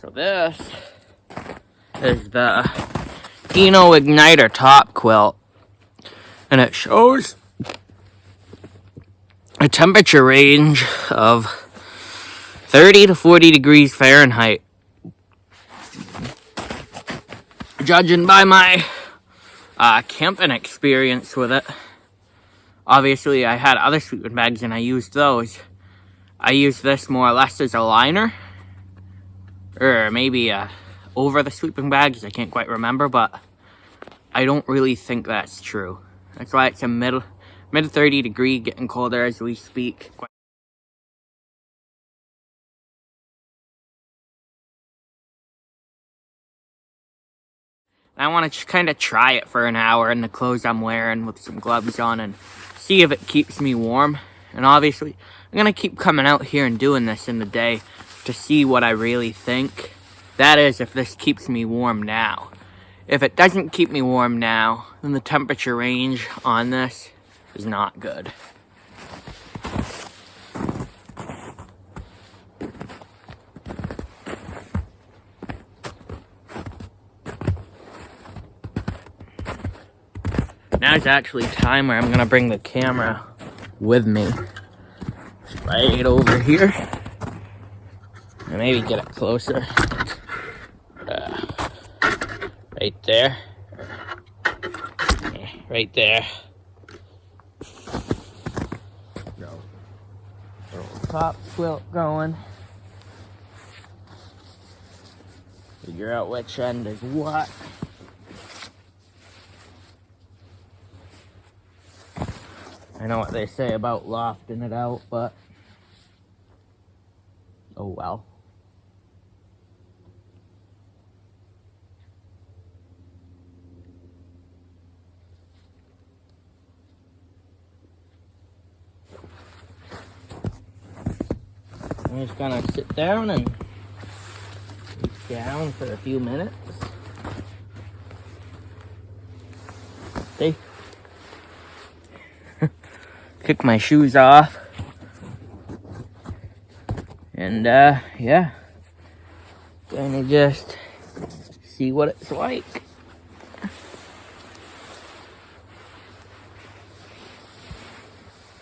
So this is the Eno Igniter top quilt, and it shows a temperature range of 30 to 40 degrees Fahrenheit. Judging by my camping experience with it, obviously I had other sleeping bags and I used those. I used this more or less as a liner, or maybe over the sleeping bags, I can't quite remember, but I don't really think that's true. That's why it's a mid 30 degree, getting colder as we speak. I want to kind of try it for an hour in the clothes I'm wearing with some gloves on and see if it keeps me warm. And obviously, I'm going to keep coming out here and doing this in the day to see what I really think. That is, if this keeps me warm now. If it doesn't keep me warm now, then the temperature range on this is not good. Now is actually time where I'm going to bring the camera with me. Right over here. And maybe get it closer. Right there. Yeah, right there. Little top quilt going. Figure out which end is what. I know what they say about lofting it out, but oh well. I'm just gonna sit down and down for a few minutes. See? Kick my shoes off. And yeah. Gonna just see what it's like.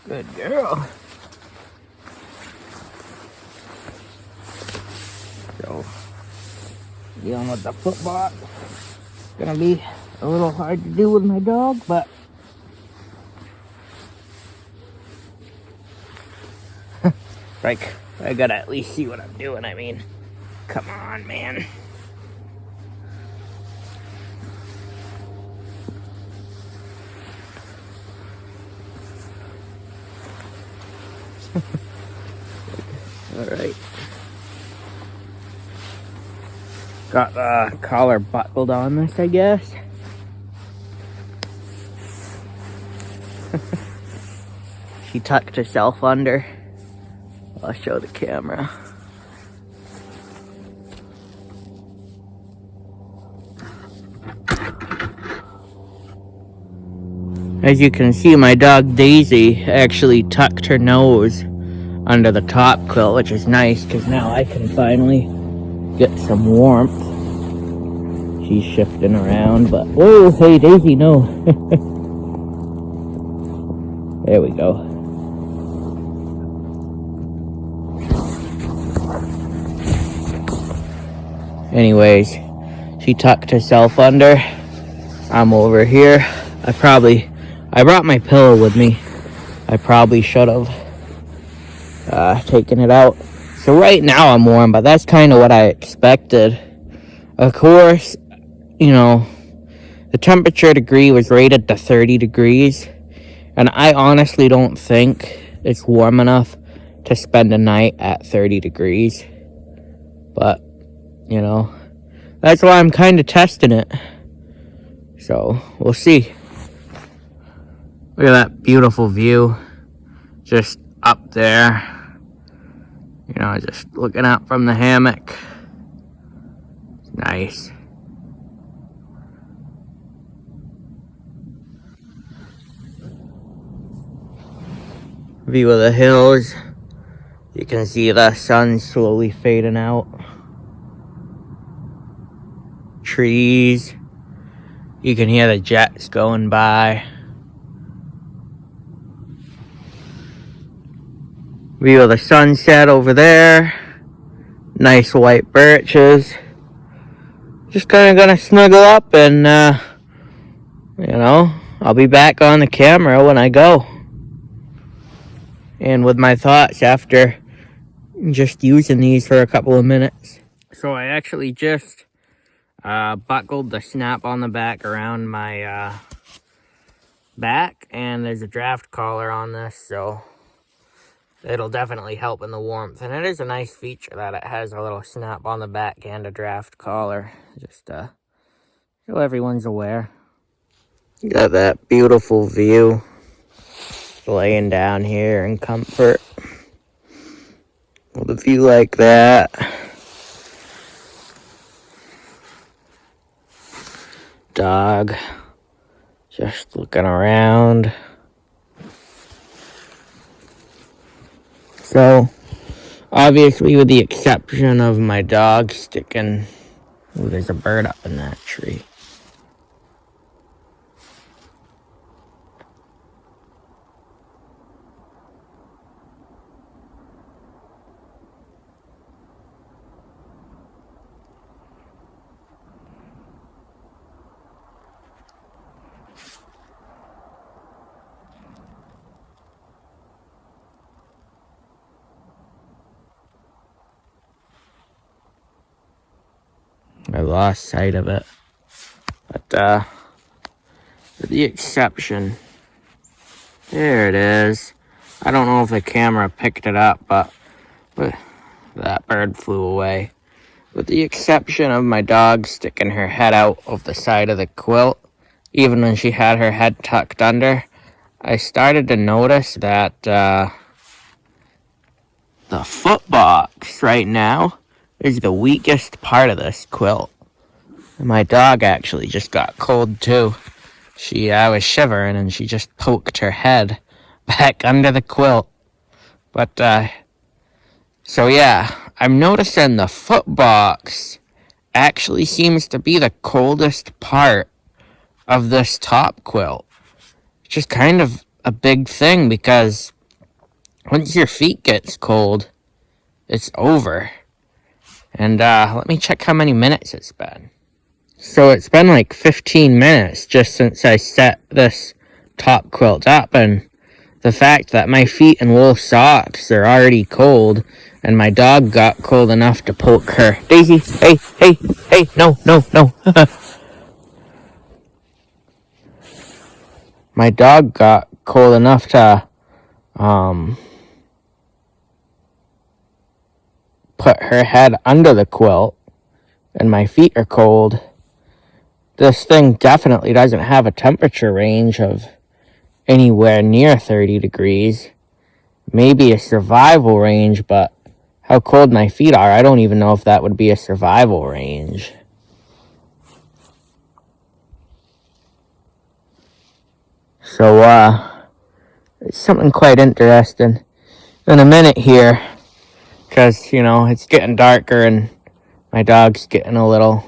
Good girl. So, dealing with the footbox. Gonna be a little hard to do with my dog, but like, I gotta at least see what I'm doing. I mean, come on, man. All right. Got the collar buckled on this, I guess. She tucked herself under. I'll show the camera. As you can see, my dog Daisy actually tucked her nose under the top quilt, which is nice because now I can finally get some warmth. She's shifting around, but whoa, hey Daisy, no. There we go. Anyways, she tucked herself under. I'm over here. I brought my pillow with me. I probably should have taken it out. So right now I'm warm, but that's kind of what I expected. Of course, you know, the temperature degree was rated to 30 degrees. And I honestly don't think it's warm enough to spend a night at 30 degrees. But, you know, that's why I'm kind of testing it. So, we'll see. Look at that beautiful view. Just up there. You know, just looking out from the hammock. It's nice. View of the hills. You can see the sun slowly fading out. trees. You can hear the jets going by. View of the sunset over there. Nice white birches. Just kind of gonna snuggle up and, I'll be back on the camera when I go. And with my thoughts after just using these for a couple of minutes. So I actually just buckled the snap on the back around my back, and there's a draft collar on this, so it'll definitely help in the warmth. And it is a nice feature that it has a little snap on the back and a draft collar, just so everyone's aware. Got that beautiful view, laying down here in comfort with a view like that. Dog just looking around. So obviously, with the exception of my dog sticking, ooh, there's a bird up in that tree. I lost sight of it. But, with the exception, there it is. I don't know if the camera picked it up, but that bird flew away. With the exception of my dog sticking her head out of the side of the quilt, even when she had her head tucked under, I started to notice that, the foot box right now is the weakest part of this quilt. And my dog actually just got cold too. I was shivering and she just poked her head back under the quilt. But, so yeah, I'm noticing the foot box actually seems to be the coldest part of this top quilt. It's just kind of a big thing because once your feet gets cold, it's over. And let me check how many minutes it's been. So it's been like 15 minutes just since I set this top quilt up, and the fact that my feet in wool socks are already cold, and my dog got cold enough to poke her. Daisy, hey, no. My dog got cold enough to, put her head under the quilt, and my feet are cold. This thing definitely doesn't have a temperature range of anywhere near 30 degrees. Maybe a survival range, but how cold my feet are, I don't even know if that would be a survival range. So, it's something quite interesting. In a minute here, because, it's getting darker and my dog's getting a little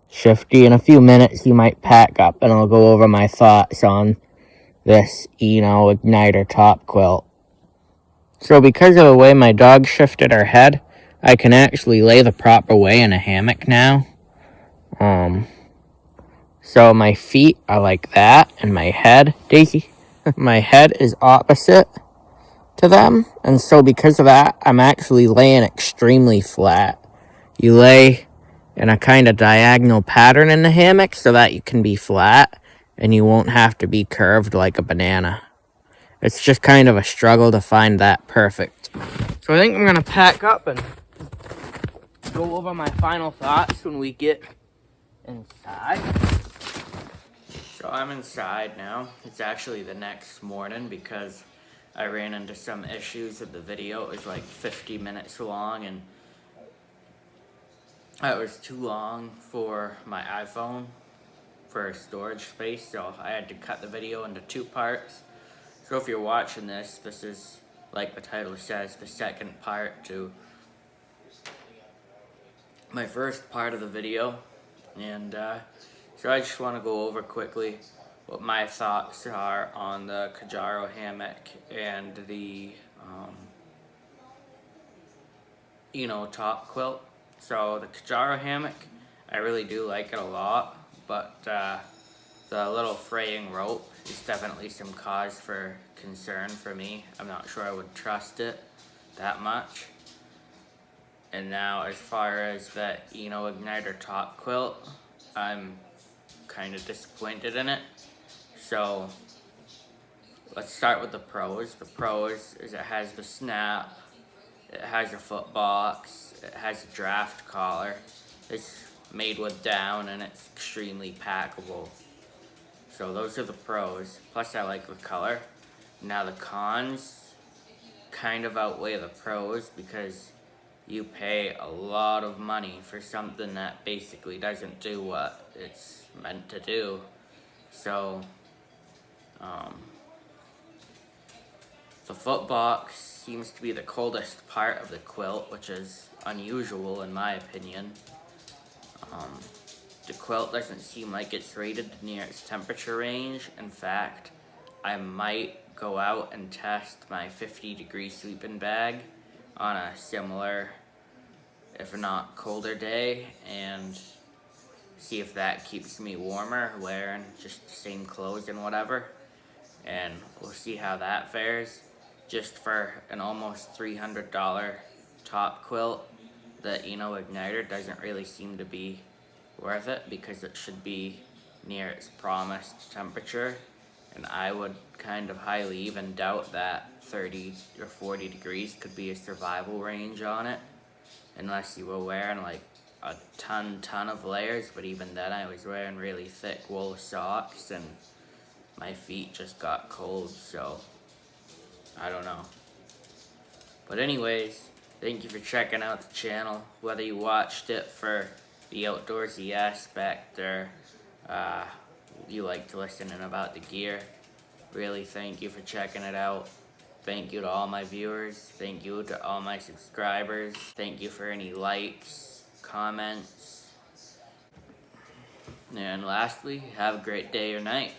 shifty. In a few minutes, he might pack up and I'll go over my thoughts on this, igniter top quilt. So because of the way my dog shifted her head, I can actually lay the proper way in a hammock now. So my feet are like that, and my head, Daisy, my head is opposite to them. And so because of that, I'm actually laying extremely flat. You lay in a kind of diagonal pattern in the hammock so that you can be flat and you won't have to be curved like a banana. It's just kind of a struggle to find that perfect. So I think I'm going to pack up and go over my final thoughts when we get inside. So I'm inside now. It's actually the next morning because I ran into some issues with the video. It was like 50 minutes long and that was too long for my iPhone for storage space, so I had to cut the video into 2 parts. So if you're watching this, this is, like the title says, the second part to my first part of the video. And so I just want to go over quickly what my thoughts are on the Kajaro hammock and the top quilt. So the Kajaro hammock, I really do like it a lot, but the little fraying rope is definitely some cause for concern for me. I'm not sure I would trust it that much. And now as far as the Igniter top quilt, I'm kind of disappointed in it. So let's start with the pros. The pros is it has the snap, it has a foot box, it has a draft collar, it's made with down, and it's extremely packable. So those are the pros. Plus I like the color. Now the cons kind of outweigh the pros because you pay a lot of money for something that basically doesn't do what it's meant to do. So the foot box seems to be the coldest part of the quilt, which is unusual in my opinion. The quilt doesn't seem like it's rated near its temperature range. In fact, I might go out and test my 50-degree sleeping bag on a similar, if not colder day, and see if that keeps me warmer wearing just the same clothes and whatever. And we'll see how that fares. Just for an almost $300 top quilt, the Igniter doesn't really seem to be worth it because it should be near its promised temperature, and I would kind of highly even doubt that 30 or 40 degrees could be a survival range on it unless you were wearing like a ton of layers. But even then I was wearing really thick wool socks and my feet just got cold, so I don't know. But anyways, thank you for checking out the channel, whether you watched it for the outdoorsy aspect or you like to listen in about the gear. Really thank you for checking it out. Thank you to all my viewers. Thank you to all my subscribers. Thank you for any likes, comments. And lastly, have a great day or night.